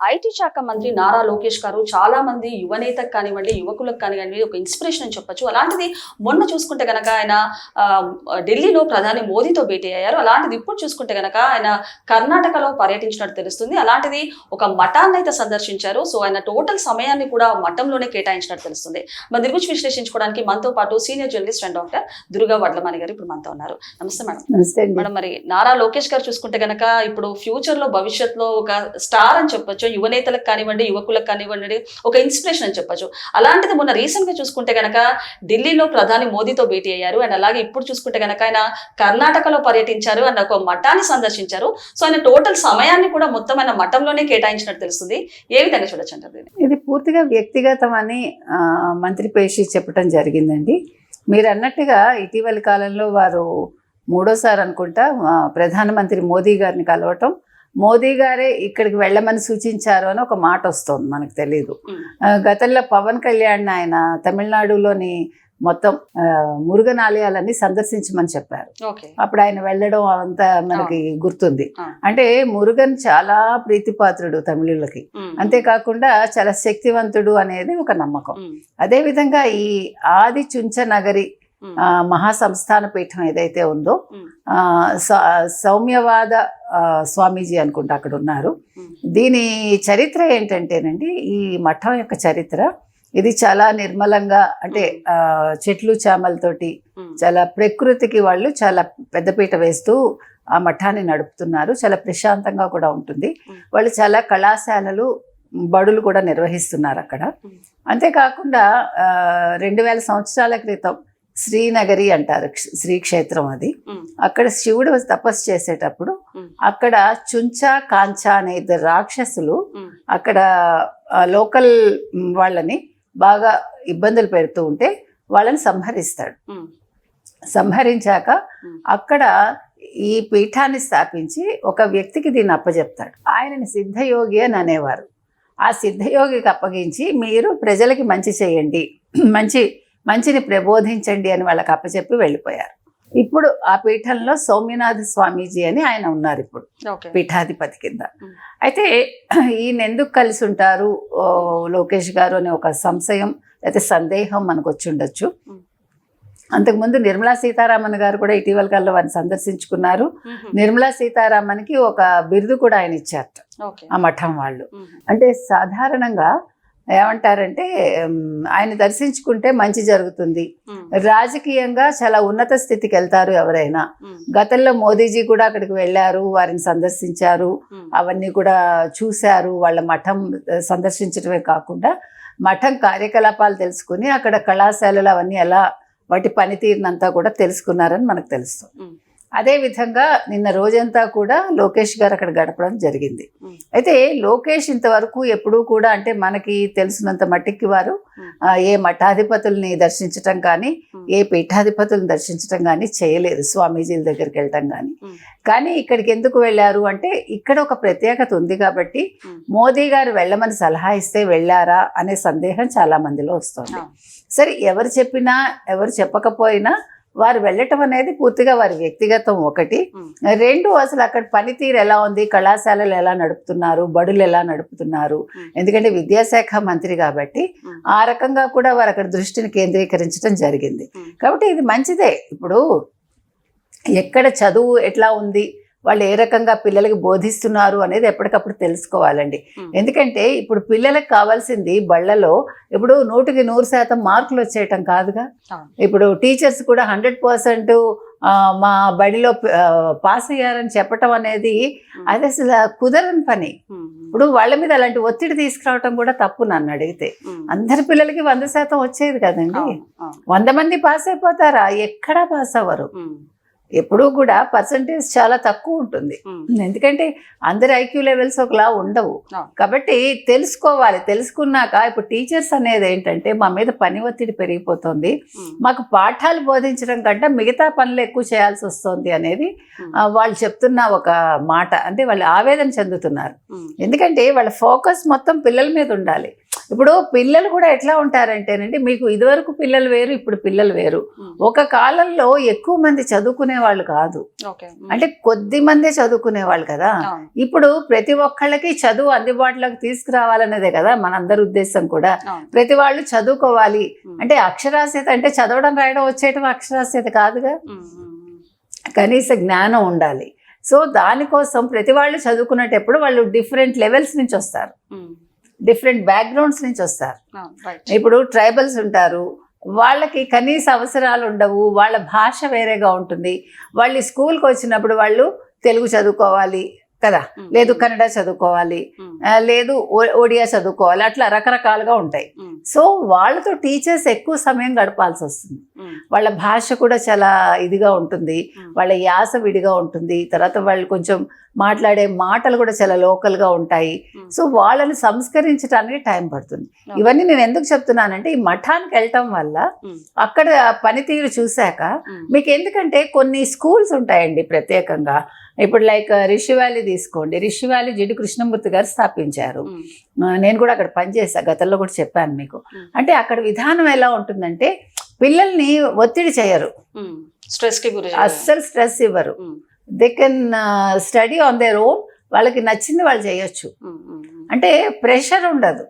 IT శాఖ మంత్రి నారా లోకేష్ గారు చాలా మంది యువనేతకు కానివ్వండి, యువకులకు కానివ్వండి ఒక ఇన్స్పిరేషన్ అని చెప్పొచ్చు. అలాంటిది మొన్న చూసుకుంటే గనక ఆయన ఢిల్లీలో ప్రధాని మోదీతో భేటీ అయ్యారు. అలాంటిది ఇప్పుడు చూసుకుంటే గనక ఆయన కర్ణాటకలో పర్యటించినట్టు తెలుస్తుంది. అలాంటిది ఒక మఠాన్ని అయితే సందర్శించారు. సో ఆయన టోటల్ సమయాన్ని కూడా మఠంలోనే కేటాయించినట్టు తెలుస్తుంది. మన దీని గురించి విశ్లేషించుకోవడానికి మనతో పాటు senior journalist and doctor Durga Vadlamani గారు ఇప్పుడు మనతో ఉన్నారు. నమస్తే మేడం. నమస్తే మేడం, మరి నారా లోకేష్ గారు చూసుకుంటే గనక ఇప్పుడు ఫ్యూచర్ లో భవిష్యత్తులో ఒక స్టార్ అని చెప్పొచ్చు. యువనేతలకు కానివ్వండి, యువకులకు కానివ్వండి ఒక ఇన్స్పిరేషన్ అని చెప్పొచ్చు. అలాంటిది మొన్న రీసెంట్ గా చూసుకుంటే గనక ఢిల్లీలో ప్రధాని మోదీతో భేటీ అయ్యారు. అండ్ అలాగే ఇప్పుడు చూసుకుంటే గనక ఆయన కర్ణాటకలో పర్యటించారు అండ్ ఒక మఠాన్ని సందర్శించారు. సో ఆయన టోటల్ సమయాన్ని కూడా మొత్తం ఆయన మఠంలోనే కేటాయించినట్టు తెలుస్తుంది. ఏ విధంగా చూడొచ్చు అంటారు? ఇది పూర్తిగా వ్యక్తిగతం అని మంత్రి పేషి చెప్పడం జరిగిందండి. మీరు అన్నట్టుగా ఇటీవలి కాలంలో వారు మూడోసారి అనుకుంటా ప్రధానమంత్రి మోదీ గారిని కలవటం, మోదీ గారే ఇక్కడికి వెళ్ళమని సూచించారు అని ఒక మాట వస్తుంది, మనకు తెలీదు. గతంలో పవన్ కళ్యాణ్ ఆయన తమిళనాడులోని మొత్తం మురుగన్ ఆలయాలన్నీ సందర్శించమని చెప్పారు. అప్పుడు ఆయన వెళ్ళడం అంతా మనకి గుర్తుంది. అంటే మురుగన్ చాలా ప్రీతిపాత్రుడు తమిళులకి, అంతేకాకుండా చాలా శక్తివంతుడు అనేది ఒక నమ్మకం. అదేవిధంగా ఈ ఆది చుంచ నగరి మహాసంస్థాన పీఠం ఏదైతే ఉందో, సౌమ్యవాద స్వామీజీ అనుకుంటా అక్కడ ఉన్నారు. దీని చరిత్ర ఏంటంటేనండి, ఈ మఠం యొక్క చరిత్ర ఇది చాలా నిర్మలంగా, అంటే చెట్లు చామలతోటి చాలా ప్రకృతికి వాళ్ళు చాలా పెద్దపీట వేస్తూ ఆ మఠాన్ని నడుపుతున్నారు. చాలా ప్రశాంతంగా కూడా ఉంటుంది. వాళ్ళు చాలా కళాశాలలు, బడులు కూడా నిర్వహిస్తున్నారు అక్కడ. అంతేకాకుండా 2000 సంవత్సరాల క్రితం శ్రీనగరి అంటారు, శ్రీక్షేత్రం అది. అక్కడ శివుడు తపస్సు చేసేటప్పుడు అక్కడ చుంచా కాంచా అనే ఇద్దరు రాక్షసులు అక్కడ లోకల్ వాళ్ళని బాగా ఇబ్బందులు పెడుతూ ఉంటే వాళ్ళని సంహరిస్తాడు. సంహరించాక అక్కడ ఈ పీఠాన్ని స్థాపించి ఒక వ్యక్తికి దీన్ని అప్పచెప్తాడు. ఆయనని సిద్ధయోగి అని అనేవారు. ఆ సిద్ధయోగికి అప్పగించి మీరు ప్రజలకి మంచి చేయండి, మంచిని ప్రబోధించండి అని వాళ్ళకి అప్పచెప్పి వెళ్ళిపోయారు. ఇప్పుడు ఆ పీఠంలో సౌమ్యనాథ స్వామీజీ అని ఆయన ఉన్నారు ఇప్పుడు పీఠాధిపతి కింద. అయితే ఈయన ఎందుకు కలిసి ఉంటారు లోకేష్ గారు అనే ఒక సంశయం అయితే సందేహం మనకు వచ్చి ఉండొచ్చు. అంతకుముందు నిర్మలా సీతారామన్ గారు కూడా ఇటీవల కాలంలో వారిని సందర్శించుకున్నారు. నిర్మలా సీతారామన్కి ఒక బిరుదు కూడా ఆయన ఇచ్చారట ఆ మఠం వాళ్ళు. అంటే సాధారణంగా ఏమంటారంటే ఆయన దర్శించుకుంటే మంచి జరుగుతుంది, రాజకీయంగా చాలా ఉన్నత స్థితికి వెళ్తారు ఎవరైనా. గతంలో మోదీజీ కూడా అక్కడికి వెళ్ళారు, వారిని సందర్శించారు, అవన్నీ కూడా చూశారు. వాళ్ళ మఠం సందర్శించడమే కాకుండా మఠం కార్యకలాపాలు తెలుసుకుని అక్కడ కళాశాలలు అవన్నీ ఎలా వాటి పనితీరునంతా కూడా తెలుసుకున్నారని మనకు తెలుస్తుంది. అదేవిధంగా నిన్న రోజంతా కూడా లోకేష్ గారు అక్కడ గడపడం జరిగింది. అయితే లోకేష్ ఇంతవరకు ఎప్పుడూ కూడా, అంటే మనకి తెలిసినంత మట్టికి వారు ఏ మఠాధిపతుల్ని దర్శించటం కానీ, ఏ పీఠాధిపతులను దర్శించటం కానీ చేయలేదు, స్వామీజీల దగ్గరికి వెళ్ళటం కానీ. కానీ ఇక్కడికి ఎందుకు వెళ్ళారు అంటే ఇక్కడ ఒక ప్రత్యేకత ఉంది కాబట్టి మోదీ గారు వెళ్ళమని సలహా ఇస్తే వెళ్ళారా అనే సందేహం చాలా మందిలో వస్తుంది. సరే, ఎవరు చెప్పినా ఎవరు చెప్పకపోయినా వారు వెళ్ళటం అనేది పూర్తిగా వారి వ్యక్తిగతం ఒకటి. రెండు, అసలు అక్కడ పనితీరు ఎలా ఉంది, కళాశాలలు ఎలా నడుపుతున్నారు, బడులు ఎలా నడుపుతున్నారు. ఎందుకంటే విద్యాశాఖ మంత్రి కాబట్టి ఆ రకంగా కూడా వారు అక్కడ దృష్టిని కేంద్రీకరించడం జరిగింది. కాబట్టి ఇది మంచిదే. ఇప్పుడు ఎక్కడ చదువు ఎట్లా ఉంది, వాళ్ళు ఏ రకంగా పిల్లలకి బోధిస్తున్నారు అనేది ఎప్పటికప్పుడు తెలుసుకోవాలండి. ఎందుకంటే ఇప్పుడు పిల్లలకు కావాల్సింది బళ్ళలో ఇప్పుడు 100% మార్కులు వచ్చేయటం కాదుగా. ఇప్పుడు టీచర్స్ కూడా 100% మా బడిలో పాస్ అయ్యారని చెప్పటం అనేది అది అసలు కుదరని పని. ఇప్పుడు వాళ్ళ మీద అలాంటి ఒత్తిడి తీసుకురావటం కూడా తప్పు నన్ను అడిగితే. అందరి పిల్లలకి 100% వచ్చేది కదండి. 100 మంది పాస్ అయిపోతారా? ఎక్కడా పాస్ అవ్వరు. ఎప్పుడూ కూడా పర్సంటేజ్ చాలా తక్కువ ఉంటుంది. ఎందుకంటే అందరి ఐక్యూ లెవెల్స్ ఒకలా ఉండవు. కాబట్టి తెలుసుకోవాలి. తెలుసుకున్నాక ఇప్పుడు టీచర్స్ అనేది ఏంటంటే మా మీద పని ఒత్తిడి పెరిగిపోతుంది, మాకు పాఠాలు బోధించడం కంటే మిగతా పనులు ఎక్కువ చేయాల్సి వస్తుంది అనేది వాళ్ళు చెప్తున్న ఒక మాట. అంటే వాళ్ళు ఆవేదన చెందుతున్నారు. ఎందుకంటే వాళ్ళ ఫోకస్ మొత్తం పిల్లల మీద ఉండాలి. ఇప్పుడు పిల్లలు కూడా ఎట్లా ఉంటారంటేనండి, మీకు ఇదివరకు పిల్లలు వేరు, ఇప్పుడు పిల్లలు వేరు. ఒక కాలంలో ఎక్కువ మంది చదువుకునే వాళ్ళు కాదు, అంటే కొద్ది మందే చదువుకునే వాళ్ళు కదా. ఇప్పుడు ప్రతి ఒక్కళ్ళకి చదువు అందుబాటులోకి తీసుకురావాలనేదే కదా మనందరి ఉద్దేశం కూడా. ప్రతి వాళ్ళు చదువుకోవాలి అంటే అక్షరాస్యత అంటే చదవడం రాయడం వచ్చేయటం అక్షరాస్యత కాదుగా, కనీస జ్ఞానం ఉండాలి. సో దానికోసం ప్రతి వాళ్ళు చదువుకునేటప్పుడు వాళ్ళు డిఫరెంట్ లెవెల్స్ నుంచి వస్తారు, డిఫరెంట్ బ్యాక్గ్రౌండ్స్ నుంచి వస్తారు. ఇప్పుడు ట్రైబల్స్ ఉంటారు, వాళ్ళకి కనీస అవసరాలు ఉండవు, వాళ్ళ భాష వేరేగా ఉంటుంది. వాళ్ళు స్కూల్కి వచ్చినప్పుడు వాళ్ళు తెలుగు చదువుకోవాలి కదా, లేదు కన్నడ చదువుకోవాలి, లేదు ఒడియా చదువుకోవాలి, అట్లా రకరకాలుగా ఉంటాయి. సో వాళ్ళతో టీచర్స్ ఎక్కువ సమయం గడపాల్సి వస్తుంది. వాళ్ళ భాష కూడా చాలా ఇదిగా ఉంటుంది, వాళ్ళ యాస విడిగా ఉంటుంది, తర్వాత వాళ్ళు కొంచెం మాట్లాడే మాటలు కూడా చాలా లోకల్గా ఉంటాయి. సో వాళ్ళని సంస్కరించడానికి టైం పడుతుంది. ఇవన్నీ నేను ఎందుకు చెప్తున్నానంటే, ఈ మఠానికి వెళ్ళటం వల్ల అక్కడ పనితీరు చూశాక మీకు, ఎందుకంటే కొన్ని స్కూల్స్ ఉంటాయండి ప్రత్యేకంగా. ఇప్పుడు లైక్ రిషి వ్యాలీ తీసుకోండి, రిషి వ్యాలీ జిడ్డు కృష్ణమూర్తి గారు స్థాపించారు. నేను కూడా అక్కడ పనిచేసా, గతంలో కూడా చెప్పాను మీకు. అంటే అక్కడ విధానం ఎలా ఉంటుందంటే, పిల్లల్ని ఒత్తిడి చేయరు, అస్సలు స్ట్రెస్ ఇవ్వరు. They can study on their own, వాళ్ళకి నచ్చింది వాళ్ళు చేయొచ్చు. అంటే ప్రెషర్ ఉండదు,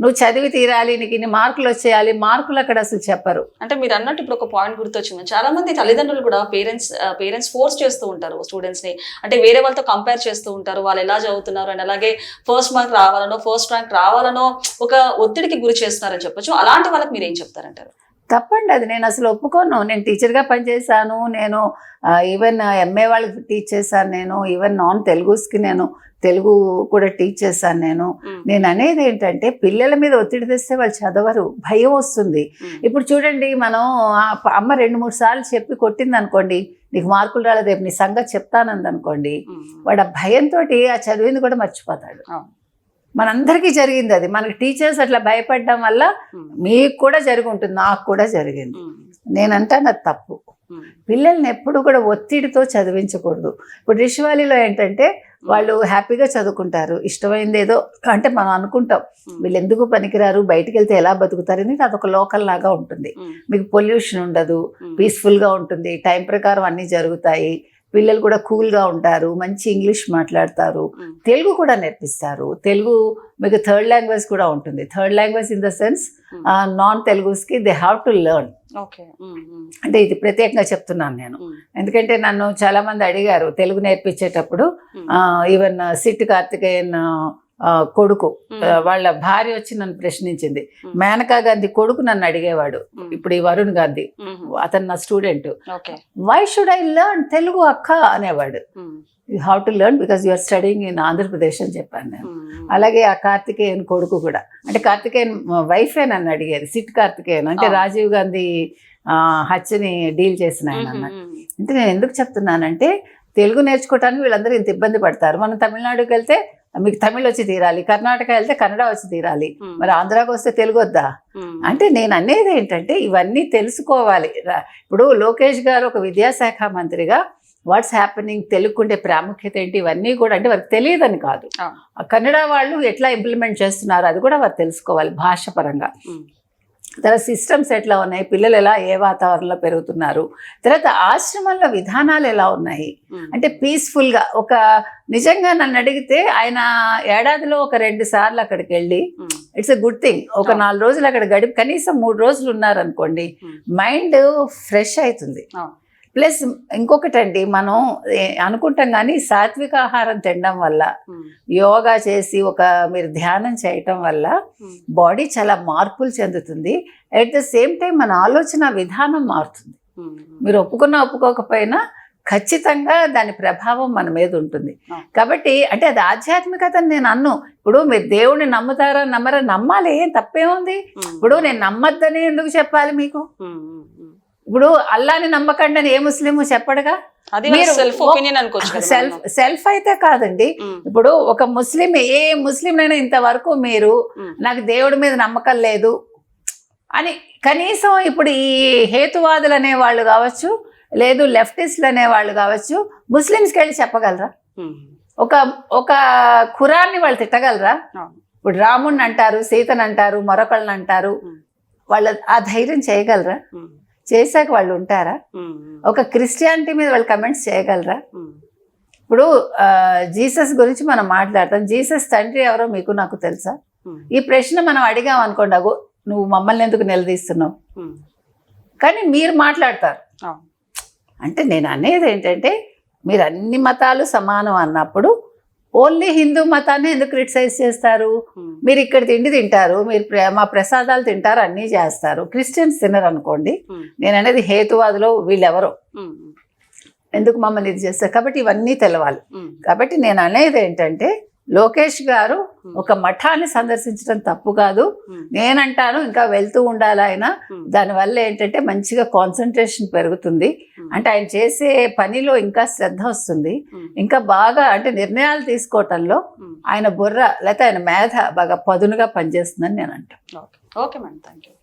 నువ్వు చదివి తీరాలి, నీకు ఇన్ని మార్కులు వచ్చేయాలి, మార్కులు అక్కడ అసలు చెప్పరు. అంటే మీరు అన్నట్టు ఇప్పుడు ఒక పాయింట్ గుర్తొచ్చింది, చాలా మంది తల్లిదండ్రులు కూడా పేరెంట్స్ ఫోర్స్ చేస్తూ ఉంటారు స్టూడెంట్స్ ని, అంటే వేరే వాళ్ళతో కంపేర్ చేస్తూ ఉంటారు, వాళ్ళు ఎలా చదువుతున్నారు అండ్ అలాగే ఫస్ట్ ర్యాంక్ రావాలనో ఒక ఒత్తిడికి గురి చేస్తున్నారని చెప్పొచ్చు. అలాంటి వాళ్ళకి మీరు ఏం చెప్తారంటారు? తప్పండి అది, నేను అసలు ఒప్పుకోను. నేను టీచర్గా పనిచేశాను, నేను ఈవెన్ ఎంఏ వాళ్ళకి టీచ్ చేశాను, నేను ఈవెన్ నాన్ తెలుగుస్కి నేను తెలుగు కూడా టీచ్ చేశాను. నేను అనేది ఏంటంటే, పిల్లల మీద ఒత్తిడి తెస్తే వాళ్ళు చదవరు, భయం వస్తుంది. ఇప్పుడు చూడండి, మనం అమ్మ 2-3 సార్లు చెప్పి కొట్టింది అనుకోండి, నీకు మార్కులు రాలేదు, రేపు నీ సంగతి చెప్తానంది అనుకోండి, వాడు ఆ భయంతో ఆ చదివింది కూడా మర్చిపోతాడు. మనందరికీ జరిగింది అది. మనకి టీచర్స్ అట్లా భయపడడం వల్ల మీకు కూడా జరిగి ఉంటుంది, నాకు కూడా జరిగింది. నేనంటాను అది తప్పు. పిల్లల్ని ఎప్పుడు కూడా ఒత్తిడితో చదివించకూడదు. ఇప్పుడు రిషి వ్యాలీలో ఏంటంటే, వాళ్ళు హ్యాపీగా చదువుకుంటారు, ఇష్టమైంది ఏదో, అంటే మనం అనుకుంటాం వీళ్ళు ఎందుకు పనికిరారు, బయటికి వెళ్తే ఎలా బతుకుతారు అనేది, అదొక లోకల్ లాగా ఉంటుంది. మీకు పొల్యూషన్ ఉండదు, పీస్ఫుల్గా ఉంటుంది, టైం ప్రకారం అన్నీ జరుగుతాయి, పిల్లలు కూడా కూల్గా ఉంటారు, మంచి ఇంగ్లీష్ మాట్లాడతారు, తెలుగు కూడా నేర్పిస్తారు. తెలుగు మీకు థర్డ్ లాంగ్వేజ్ కూడా ఉంటుంది. Third language in the sense non తెలుగుస్కి దే హ్యావ్ టు లెర్న్. అంటే ఇది ప్రత్యేకంగా చెప్తున్నాను నేను, ఎందుకంటే నన్ను చాలా మంది అడిగారు తెలుగు నేర్పించేటప్పుడు. ఈవెన్ సిట్ కార్తికేయన్ కొడుకు వాళ్ళ భార్య వచ్చి నన్ను ప్రశ్నించింది, మేనకా గాంధీ కొడుకు నన్ను అడిగేవాడు, ఇప్పుడు ఈ వరుణ్ గాంధీ, అతను నా student, why should I learn Telugu అక్క అనేవాడు. You have to learn because you are studying in Andhra Pradesh అని చెప్పాను నేను. అలాగే ఆ కార్తికేయన్ కొడుకు కూడా, అంటే కార్తికేయన్ వైఫే నన్ను అడిగేది, సిట్ కార్తికేయన్ అంటే రాజీవ్ గాంధీ హత్యని డీల్ చేసిన ఆయన అన్నట్టు. అంటే నేను ఎందుకు చెప్తున్నానంటే, తెలుగు నేర్చుకోవటానికి వీళ్ళందరూ ఇంత ఇబ్బంది పడతారు. మనం తమిళనాడుకి వెళ్తే మీకు తమిళ్ వచ్చి తీరాలి, కర్ణాటక వెళ్తే కన్నడ వచ్చి తీరాలి, మరి ఆంధ్రాకి వస్తే తెలుగు వద్దా? అంటే నేను అనేది ఏంటంటే, ఇవన్నీ తెలుసుకోవాలి. ఇప్పుడు లోకేష్ గారు ఒక విద్యాశాఖ మంత్రిగా వాట్స్ హ్యాపెనింగ్, తెలుగుండే ప్రాముఖ్యత ఏంటి, ఇవన్నీ కూడా, అంటే వారికి తెలియదని కాదు, కన్నడ వాళ్ళు ఎట్లా ఇంప్లిమెంట్ చేస్తున్నారు అది కూడా వారు తెలుసుకోవాలి భాష పరంగా. తర్వాత సిస్టమ్స్ ఎట్లా ఉన్నాయి, పిల్లలు ఎలా ఏ వాతావరణంలో పెరుగుతున్నారు, తర్వాత ఆశ్రమంలో విధానాలు ఎలా ఉన్నాయి, అంటే పీస్ఫుల్గా. ఒక నిజంగా నన్ను అడిగితే, ఆయన ఏడాదిలో ఒక 2 సార్లు అక్కడికి వెళ్ళి, ఇట్స్ ఎ గుడ్ థింగ్. ఒక 4 రోజులు అక్కడ గడిపి కనీసం 3 రోజులు ఉన్నారనుకోండి, మైండ్ ఫ్రెష్ అవుతుంది. ప్లస్ ఇంకొకటండి, మనం అనుకుంటాం కానీ సాత్విక ఆహారం తినడం వల్ల, యోగా చేసి మీరు ధ్యానం చేయటం వల్ల బాడీ చాలా మార్పులు చెందుతుంది. అట్ ద సేమ్ టైం మన ఆలోచన విధానం మారుతుంది. మీరు ఒప్పుకోకపోయినా ఖచ్చితంగా దాని ప్రభావం మన మీద ఉంటుంది. కాబట్టి అంటే అది ఆధ్యాత్మికతని నేను అన్ను. ఇప్పుడు మీరు దేవుడిని నమ్ముతారా నమ్మరా, నమ్మాలి, ఏం తప్పేముంది. ఇప్పుడు నేను నమ్మద్దని ఎందుకు చెప్పాలి మీకు? ఇప్పుడు అల్లాని నమ్మకండి అని ఏ ముస్లిము చెప్పడుగా. సెల్ఫ్ అయితే కాదండి. ఇప్పుడు ఒక ముస్లిం, ఏ ముస్లింనైనా ఇంతవరకు మీరు నాకు దేవుడి మీద నమ్మకం లేదు అని కనీసం ఇప్పుడు ఈ హేతువాదులు అనేవాళ్ళు కావచ్చు, లేదు లెఫ్టిస్టులు అనేవాళ్ళు కావచ్చు, ముస్లిమ్స్కి వెళ్ళి చెప్పగలరా? ఒక ఖురాన్ని వాళ్ళు తిట్టగలరా? ఇప్పుడు రాముడిని అంటారు, సీతను అంటారు, మరొకళ్ళని అంటారు. వాళ్ళ ఆ ధైర్యం చేయగలరా? చేశాక వాళ్ళు ఉంటారా? ఒక క్రిస్టియానిటీ మీద వాళ్ళు కమెంట్స్ చేయగలరా? ఇప్పుడు జీసస్ గురించి మనం మాట్లాడతాం. జీసస్ తండ్రి ఎవరో మీకు నాకు తెలుసా? ఈ ప్రశ్న మనం అడిగాం అనుకోండి, అగో నువ్వు మమ్మల్ని ఎందుకు నిలదీస్తున్నావు కానీ మీరు మాట్లాడతారు. అంటే నేను అనేది ఏంటంటే, మీరు అన్ని మతాలు సమానం అన్నప్పుడు ఓన్లీ హిందూ మతాన్ని ఎందుకు క్రిటిసైజ్ చేస్తారు? మీరు ఇక్కడ తిండి తింటారు, మీరు మా ప్రసాదాలు తింటారు, అన్నీ చేస్తారు. క్రిస్టియన్స్ తినరు అనుకోండి. నేను అనేది హేతువాదులో వీళ్ళెవరో ఎందుకు మమ్మల్ని ఇది చేస్తారు? కాబట్టి ఇవన్నీ తెలవాలి. కాబట్టి నేను అనేది ఏంటంటే, లోకేష్ గారు ఒక మఠాన్ని సందర్శించడం తప్పు కాదు. నేనంటాను ఇంకా వెళ్తూ ఉండాలి ఆయన. దానివల్ల ఏంటంటే మంచిగా కాన్సన్ట్రేషన్ పెరుగుతుంది. అంటే ఆయన చేసే పనిలో ఇంకా శ్రద్ధ వస్తుంది. ఇంకా బాగా అంటే నిర్ణయాలు తీసుకోవటంలో ఆయన బుర్ర లేకపోతే ఆయన మేధ బాగా పదునుగా పనిచేస్తుందని నేను అంటాను. Okay madam, thank you.